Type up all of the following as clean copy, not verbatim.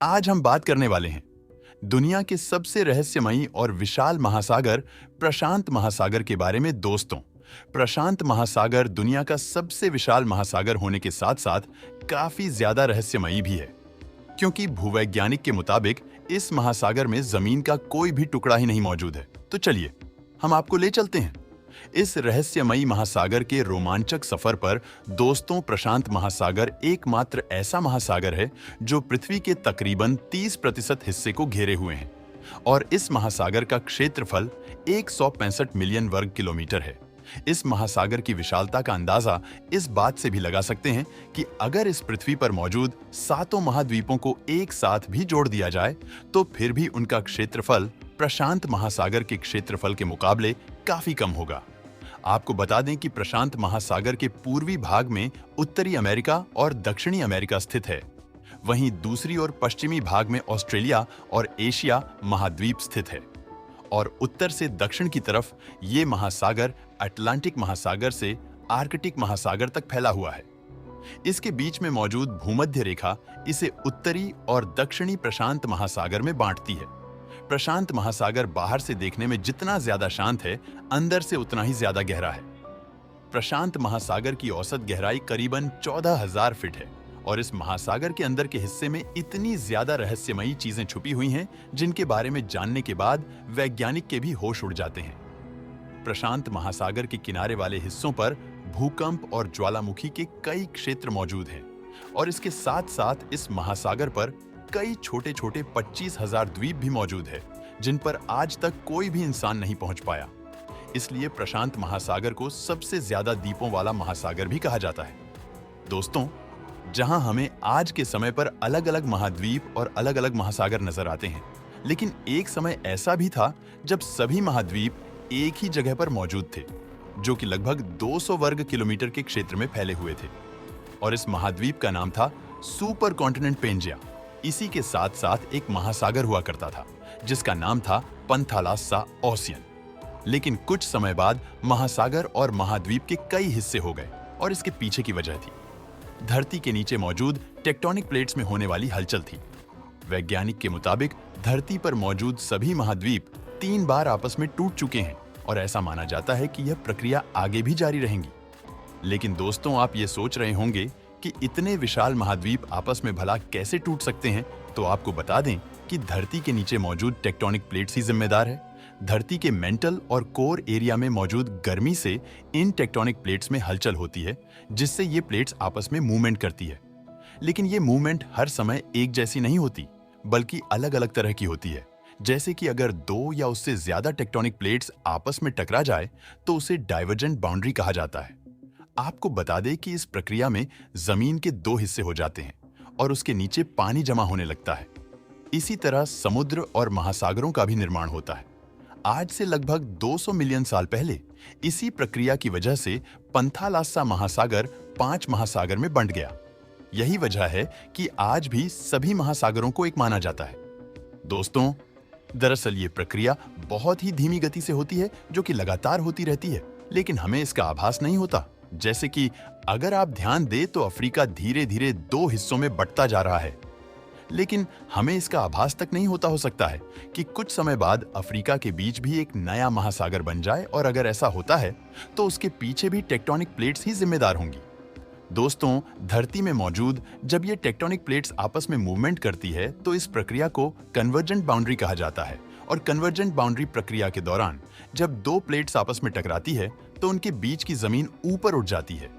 आज हम बात करने वाले हैं दुनिया के सबसे रहस्यमयी और विशाल महासागर प्रशांत महासागर के बारे में। दोस्तों, प्रशांत महासागर दुनिया का सबसे विशाल महासागर होने के साथ साथ काफी ज्यादा रहस्यमयी भी है, क्योंकि भूवैज्ञानिक के मुताबिक इस महासागर में जमीन का कोई भी टुकड़ा ही नहीं मौजूद है। तो चलिए हम आपको ले चलते हैं इस रहस्यमयी महासागर के रोमांचक सफर पर। दोस्तों, प्रशांत महासागर एकमात्र ऐसा महासागर है जो पृथ्वी के तकरीबन 30% हिस्से को घेरे हुए हैं और इस महासागर का क्षेत्रफल 165 मिलियन वर्ग किलोमीटर है। इस महासागर की विशालता का अंदाजा इस बात से भी लगा सकते हैं कि अगर इस पृथ्वी पर मौजूद सातों महाद्वीपों को एक साथ भी जोड़ दिया जाए तो फिर भी उनका क्षेत्रफल प्रशांत महासागर के क्षेत्रफल के मुकाबले काफी कम होगा। आपको बता दें कि प्रशांत महासागर के पूर्वी भाग में उत्तरी अमेरिका और दक्षिणी अमेरिका स्थित है, वहीं दूसरी ओर पश्चिमी भाग में ऑस्ट्रेलिया और एशिया महाद्वीप स्थित है और उत्तर से दक्षिण की तरफ ये महासागर अटलांटिक महासागर से आर्कटिक महासागर तक फैला हुआ है। इसके बीच में मौजूद भूमध्य रेखा इसे उत्तरी और दक्षिणी प्रशांत महासागर में बांटती है। प्रशांत महासागर बाहर से देखने में जितना ज्यादा शांत है, अंदर से उतना ही ज्यादा गहरा है। प्रशांत महासागर की औसत गहराई करीबन 14,000 फीट है और इस महासागर के अंदर के हिस्से में इतनी ज्यादा रहस्यमयी चीजें छुपी हुई हैं जिनके बारे में जानने के बाद वैज्ञानिक के भी होश उड़ जाते हैं। प्रशांत महासागर के किनारे वाले हिस्सों पर भूकंप और ज्वालामुखी के कई क्षेत्र मौजूद हैं और इसके साथ साथ इस महासागर पर कई छोटे छोटे 25,000 द्वीप भी मौजूद है जिन पर आज तक कोई भी इंसान नहीं पहुंच पाया। इसलिए प्रशांत महासागर को सबसे ज्यादा द्वीपों वाला महासागर भी कहा जाता है। दोस्तों, जहां हमें आज के समय पर अलग अलग महाद्वीप और अलग अलग महासागर नजर आते हैं, लेकिन एक समय ऐसा भी था जब सभी महाद्वीप एक ही जगह पर मौजूद थे, जो कि लगभग 200 वर्ग किलोमीटर के क्षेत्र में फैले हुए थे और इस महाद्वीप का नाम था सुपर कॉन्टिनेंट पेंजिया। इसी के साथ साथ एक महासागर हुआ करता था जिसका नाम था पंथालास्सा ओशियन। लेकिन कुछ समय बाद महासागर और महाद्वीप के कई हिस्से हो गए और इसके पीछे की वजह थी धरती के नीचे मौजूद टेक्टोनिक प्लेट्स में होने वाली हलचल थी। वैज्ञानिक के मुताबिक धरती पर मौजूद सभी महाद्वीप 3 बार आपस में टूट चुके हैं और ऐसा माना जाता है कि यह प्रक्रिया आगे भी जारी रहेगी। लेकिन दोस्तों, आप ये सोच रहे होंगे कि इतने विशाल महाद्वीप आपस में भला कैसे टूट सकते हैं, तो आपको बता दें कि धरती के नीचे मौजूद टेक्टोनिक प्लेट्स ही जिम्मेदार है। धरती के मेंटल और कोर एरिया में मौजूद गर्मी से इन टेक्टोनिक प्लेट्स में हलचल होती है, जिससे ये प्लेट्स आपस में मूवमेंट करती है। लेकिन ये मूवमेंट हर समय एक जैसी नहीं होती, बल्कि अलग अलग तरह की होती है। जैसे कि अगर 2 या उससे ज्यादा टेक्टोनिक प्लेट्स आपस में टकरा जाए तो उसे डाइवर्जेंट बाउंड्री कहा जाता है। आपको बता दें कि इस प्रक्रिया में जमीन के 2 हिस्से हो जाते हैं और उसके नीचे पानी जमा होने लगता है। इसी तरह समुद्र और महासागरों का भी निर्माण होता है। आज से लगभग 200 मिलियन साल पहले इसी प्रक्रिया की वजह से पंथालास्सा महासागर 5 महासागर में बंट गया। यही वजह है कि आज भी सभी महासागरों को एक माना जाता है। दोस्तों, दरअसल ये प्रक्रिया बहुत ही धीमी गति से होती है, जो कि लगातार होती रहती है, लेकिन हमें इसका आभास नहीं होता। जैसे कि अगर आप ध्यान दें तो अफ्रीका धीरे धीरे 2 हिस्सों में बंटता जा रहा है, लेकिन हमें इसका आभास तक नहीं होता। हो सकता है कि कुछ समय बाद अफ्रीका के बीच भी एक नया महासागर बन जाए और अगर ऐसा होता है तो उसके पीछे भी टेक्टोनिक प्लेट्स ही जिम्मेदार होंगी। दोस्तों, धरती में मौजूद जब ये टेक्टोनिक प्लेट्स आपस में मूवमेंट करती है तो इस प्रक्रिया को कन्वर्जेंट बाउंड्री कहा जाता है और कन्वर्जेंट बाउंड्री प्रक्रिया के दौरान जब 2 प्लेट्स आपस में टकराती है तो उनके बीच की जमीन ऊपर उठ जाती है।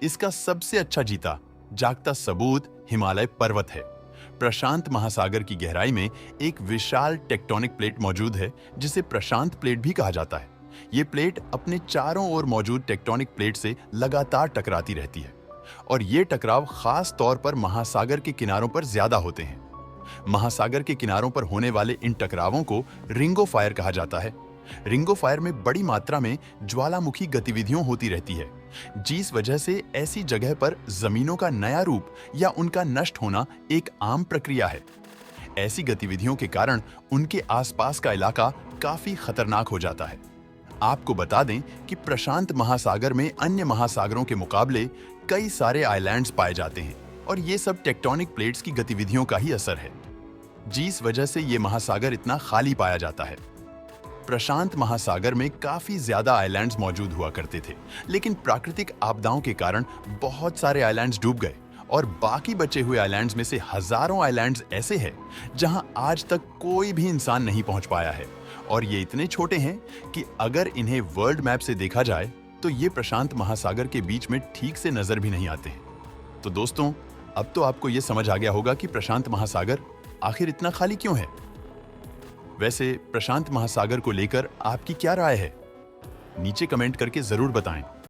इसका सबसे अच्छा जीता जागता सबूत हिमालय पर्वत है। प्रशांत महासागर की गहराई में एक विशाल टेक्टोनिक प्लेट मौजूद है जिसे प्रशांत प्लेट भी कहा जाता है। ये प्लेट अपने चारों ओर मौजूद टेक्टोनिक प्लेट से लगातार टकराती रहती है और ये टकराव खास तौर पर महासागर के किनारों पर ज्यादा होते हैं। महासागर के किनारों पर होने वाले इन टकरावों को रिंग ऑफ फायर कहा जाता है। रिंग ऑफ फायर में बड़ी मात्रा में ज्वालामुखी गतिविधियां होती रहती है, जिस वजह से ऐसी जगह पर जमीनों का नया रूप या उनका नष्ट होना एक आम प्रक्रिया है। ऐसी गतिविधियों के कारण उनके आसपास का इलाका काफी खतरनाक हो जाता है। आपको बता दें कि प्रशांत महासागर में अन्य महासागरों के मुकाबले कई सारे आइलैंड्स पाए जाते हैं और ये सब टेक्टोनिक प्लेट्स की गतिविधियों का ही असर है। जिस वजह से ये महासागर इतना खाली पाया जाता है। प्रशांत महासागर में काफी ज्यादा आइलैंड्स मौजूद हुआ करते थे, लेकिन प्राकृतिक आपदाओं के कारण बहुत सारे आइलैंड्स डूब गए और बाकी बचे हुए आइलैंड्स में से हजारों आइलैंड्स ऐसे हैं जहां आज तक कोई भी इंसान नहीं पहुंच पाया है और ये इतने छोटे हैं कि अगर इन्हें वर्ल्ड मैप से देखा जाए तो ये प्रशांत महासागर के बीच में ठीक से नजर भी नहीं आते हैं। तो दोस्तों, अब तो आपको ये समझ आ गया होगा कि प्रशांत महासागर आखिर इतना खाली क्यों है। वैसे प्रशांत महासागर को लेकर आपकी क्या राय है? नीचे कमेंट करके जरूर बताएं।